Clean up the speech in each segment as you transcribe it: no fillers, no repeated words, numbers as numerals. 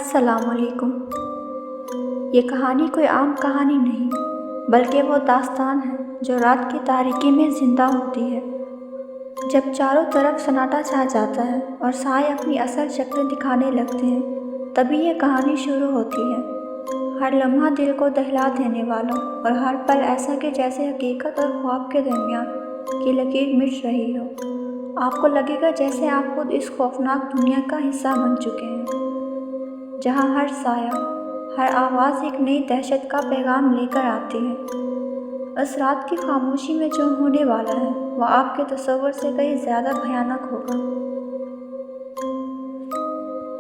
السلام علیکم۔ یہ کہانی کوئی عام کہانی نہیں بلکہ وہ داستان ہے جو رات کی تاریکی میں زندہ ہوتی ہے۔ جب چاروں طرف سناٹا چھا جاتا ہے اور سائے اپنی اصل شکلیں دکھانے لگتے ہیں تبھی یہ کہانی شروع ہوتی ہے۔ ہر لمحہ دل کو دہلا دینے والا اور ہر پل ایسا کہ جیسے حقیقت اور خواب کے درمیان کی لکیر مٹ رہی ہو۔ آپ کو لگے گا جیسے آپ خود اس خوفناک دنیا کا حصہ بن چکے ہیں، جہاں ہر سایہ، ہر آواز ایک نئی دہشت کا پیغام لے کر آتی ہے۔ اس رات کی خاموشی میں جو ہونے والا ہے وہ آپ کے تصور سے کہیں زیادہ بھیانک ہوگا۔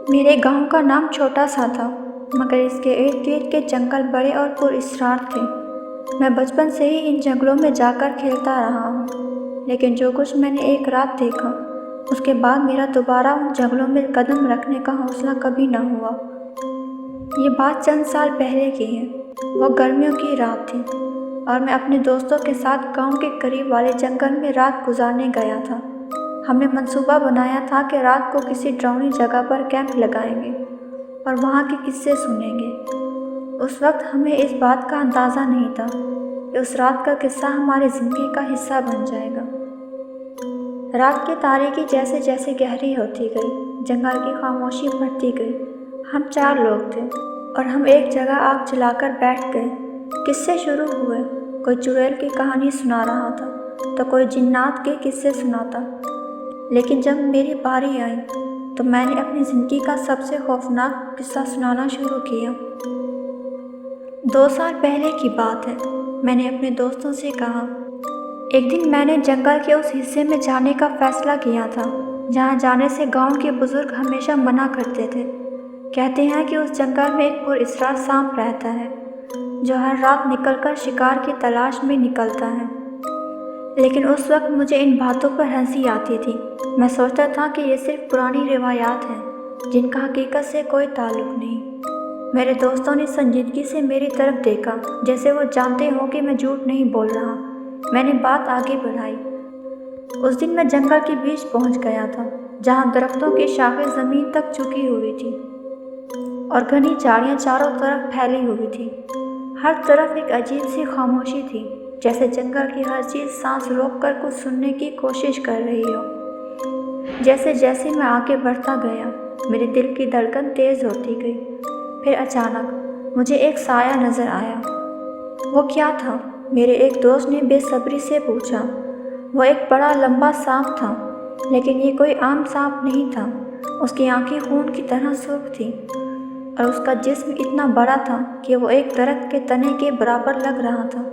میرے گاؤں کا نام چھوٹا سا تھا مگر اس کے ارد گرد کے جنگل بڑے اور پر اسرار تھے۔ میں بچپن سے ہی ان جنگلوں میں جا کر کھیلتا رہا ہوں، لیکن جو کچھ میں نے ایک رات دیکھا اس کے بعد میرا دوبارہ ان جنگلوں میں قدم رکھنے کا حوصلہ کبھی نہ ہوا۔ یہ بات چند سال پہلے کی ہے۔ وہ گرمیوں کی رات تھی اور میں اپنے دوستوں کے ساتھ گاؤں کے قریب والے جنگل میں رات گزارنے گیا تھا۔ ہم نے منصوبہ بنایا تھا کہ رات کو کسی ڈراؤنی جگہ پر کیمپ لگائیں گے اور وہاں کے قصے سنیں گے۔ اس وقت ہمیں اس بات کا اندازہ نہیں تھا کہ اس رات کا قصہ ہماری زندگی کا حصہ بن جائے گا۔ رات کی تاریکی جیسے جیسے گہری ہوتی گئی، جنگل کی خاموشی بڑھتی گئی۔ ہم 4 لوگ تھے اور ہم ایک جگہ آگ جلا کر بیٹھ گئے۔ قصے شروع ہوئے، کوئی چڑیل کی کہانی سنا رہا تھا تو کوئی جنات کے قصے سناتا، لیکن جب میری باری آئی تو میں نے اپنی زندگی کا سب سے خوفناک قصہ سنانا شروع کیا۔ 2 سال پہلے کی بات ہے۔ میں نے اپنے دوستوں سے کہا، ایک دن میں نے جنگل کے اس حصے میں جانے کا فیصلہ کیا تھا جہاں جانے سے گاؤں کے بزرگ ہمیشہ منع کرتے تھے۔ کہتے ہیں کہ اس جنگل میں ایک پر اسرار سانپ رہتا ہے جو ہر رات نکل کر شکار کی تلاش میں نکلتا ہے۔ لیکن اس وقت مجھے ان باتوں پر ہنسی آتی تھی۔ میں سوچتا تھا کہ یہ صرف پرانی روایات ہیں جن کا حقیقت سے کوئی تعلق نہیں۔ میرے دوستوں نے سنجیدگی سے میری طرف دیکھا جیسے وہ جانتے ہوں کہ میں جھوٹ نہیں بول رہا۔ میں نے بات آگے بڑھائی۔ اس دن میں جنگل کے بیچ پہنچ گیا تھا جہاں درختوں کی شاخیں زمین تک جھکی ہوئی تھی اور گھنی جھاڑیاں چاروں طرف پھیلی ہوئی تھی۔ ہر طرف ایک عجیب سی خاموشی تھی، جیسے جنگل کی ہر چیز سانس روک کر کچھ سننے کی کوشش کر رہی ہو۔ جیسے جیسے میں آگے بڑھتا گیا میرے دل کی دھڑکن تیز ہوتی گئی۔ پھر اچانک مجھے ایک سایہ نظر آیا۔ وہ کیا تھا؟ میرے ایک دوست نے بے صبری سے پوچھا۔ وہ ایک بڑا لمبا سانپ تھا، لیکن یہ کوئی عام سانپ نہیں تھا۔ اس کی آنکھیں خون کی طرح سرخ تھیں اور اس کا جسم اتنا بڑا تھا کہ وہ ایک درخت کے تنے کے برابر لگ رہا تھا۔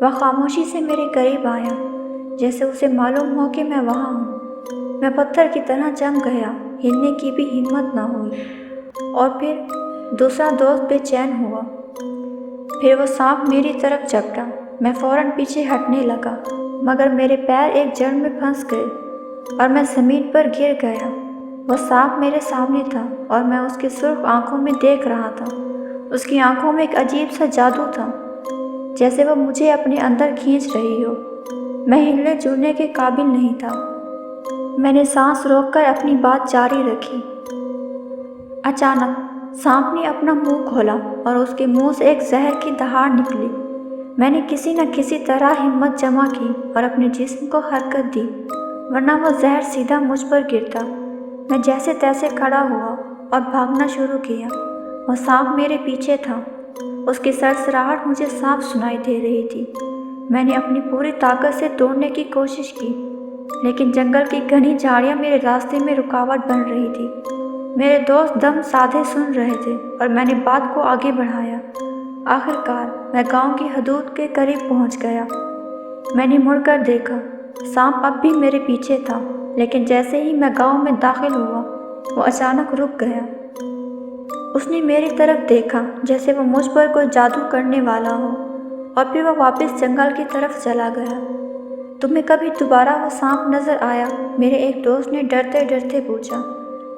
وہ خاموشی سے میرے قریب آیا، جیسے اسے معلوم ہو کہ میں وہاں ہوں۔ میں پتھر کی طرح جم گیا، ہلنے کی بھی ہمت نہ ہوئی۔ اور پھر دوسرا دوست بے چین ہوا۔ پھر وہ سانپ میری طرف جھپٹا۔ میں فوراً پیچھے ہٹنے لگا مگر میرے پیر ایک جڑ میں پھنس گئے اور میں زمین پر گر گیا۔ وہ سانپ میرے سامنے تھا اور میں اس کی سرخ آنکھوں میں دیکھ رہا تھا۔ اس کی آنکھوں میں ایک عجیب سا جادو تھا، جیسے وہ مجھے اپنے اندر کھینچ رہی ہو۔ میں ہلنے جلنے کے قابل نہیں تھا۔ میں نے سانس روک کر اپنی بات جاری رکھی۔ اچانک سانپ نے اپنا منہ کھولا اور اس کے منہ سے ایک زہر کی دہاڑ نکلی۔ میں نے کسی نہ کسی طرح ہمت جمع کی اور اپنے جسم کو حرکت دی، ورنہ وہ زہر سیدھا مجھ پر گرتا۔ میں جیسے تیسے کھڑا ہوا اور بھاگنا شروع کیا۔ وہ سانپ میرے پیچھے تھا، اس کی سرسراہٹ مجھے صاف سنائی دے رہی تھی۔ میں نے اپنی پوری طاقت سے دوڑنے کی کوشش کی، لیکن جنگل کی گھنی جھاڑیاں میرے راستے میں رکاوٹ بن رہی تھی۔ میرے دوست دم سادھے سن رہے تھے اور میں نے بات کو آگے بڑھایا۔ آخرکار میں گاؤں کی حدود کے قریب پہنچ گیا۔ میں نے مڑ کر دیکھا، سانپ اب بھی میرے پیچھے تھا، لیکن جیسے ہی میں گاؤں میں داخل ہوا وہ اچانک رک گیا۔ اس نے میری طرف دیکھا جیسے وہ مجھ پر کوئی جادو کرنے والا ہو، اور پھر وہ واپس جنگل کی طرف چلا گیا۔ تمہیں کبھی دوبارہ وہ سانپ نظر آیا؟ میرے ایک دوست نے ڈرتے ڈرتے پوچھا۔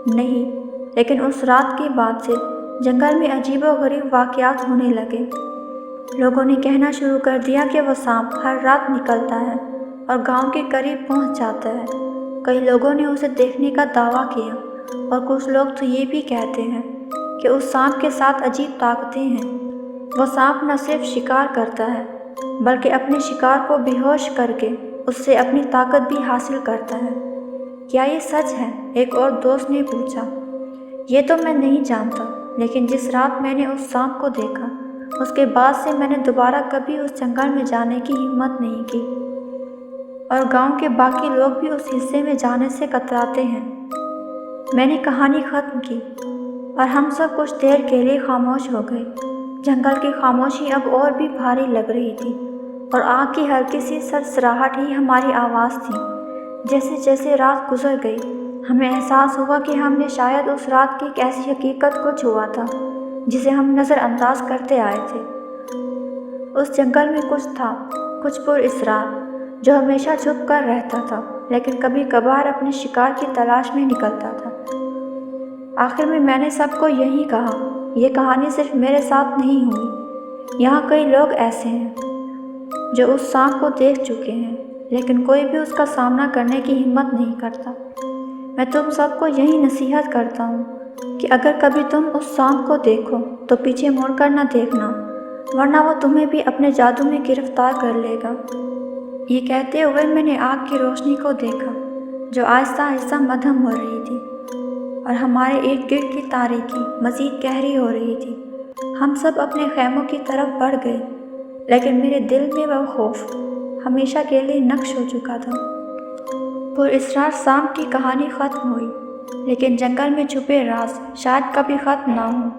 نہیں، لیکن اس رات کے بعد سے جنگل میں عجیب و غریب واقعات ہونے لگے۔ لوگوں نے کہنا شروع کر دیا کہ وہ سانپ ہر رات نکلتا ہے اور گاؤں کے قریب پہنچ جاتا ہے۔ کئی لوگوں نے اسے دیکھنے کا دعویٰ کیا اور کچھ لوگ تو یہ بھی کہتے ہیں کہ اس سانپ کے ساتھ عجیب طاقتیں ہیں۔ وہ سانپ نہ صرف شکار کرتا ہے بلکہ اپنے شکار کو بے ہوش کر کے اس سے اپنی طاقت بھی حاصل کرتا ہے۔ کیا یہ سچ ہے؟ ایک اور دوست نے پوچھا۔ یہ تو میں نہیں جانتا، لیکن جس رات میں نے اس سانپ کو دیکھا اس کے بعد سے میں نے دوبارہ کبھی اس جنگل میں جانے کی ہمت نہیں کی، اور گاؤں کے باقی لوگ بھی اس حصے میں جانے سے کتراتے ہیں۔ میں نے کہانی ختم کی اور ہم سب کچھ دیر کے لیے خاموش ہو گئے۔ جنگل کی خاموشی اب اور بھی بھاری لگ رہی تھی، اور آگ کی ہلکی سی سرسراہٹ ہی ہماری آواز تھی۔ جیسے جیسے رات گزر گئی ہمیں احساس ہوا کہ ہم نے شاید اس رات کی ایک ایسی حقیقت کو چھوا تھا جسے ہم نظر انداز کرتے آئے تھے۔ اس جنگل میں کچھ تھا، کچھ پر اسرار، جو ہمیشہ چھپ کر رہتا تھا لیکن کبھی کبھار اپنے شکار کی تلاش میں نکلتا تھا۔ آخر میں نے سب کو یہی کہا، یہ کہانی صرف میرے ساتھ نہیں ہوئی۔ یہاں کئی لوگ ایسے ہیں جو اس سانپ کو دیکھ چکے ہیں لیکن کوئی بھی اس کا سامنا کرنے کی ہمت نہیں کرتا۔ میں تم سب کو یہی نصیحت کرتا ہوں کہ اگر کبھی تم اس سانپ کو دیکھو تو پیچھے مڑ کر نہ دیکھنا، ورنہ وہ تمہیں بھی اپنے جادو میں گرفتار کر لے گا۔ یہ کہتے ہوئے میں نے آگ کی روشنی کو دیکھا جو آہستہ آہستہ مدھم ہو رہی تھی، اور ہمارے ارد گرد کی تاریکی مزید گہری ہو رہی تھی۔ ہم سب اپنے خیموں کی طرف بڑھ گئے، لیکن میرے دل میں وہ خوف ہمیشہ کے لیے نقش ہو چکا تھا۔ پر اسرار سانپ کی کہانی ختم ہوئی، لیکن جنگل میں چھپے راز شاید کبھی ختم نہ ہوں۔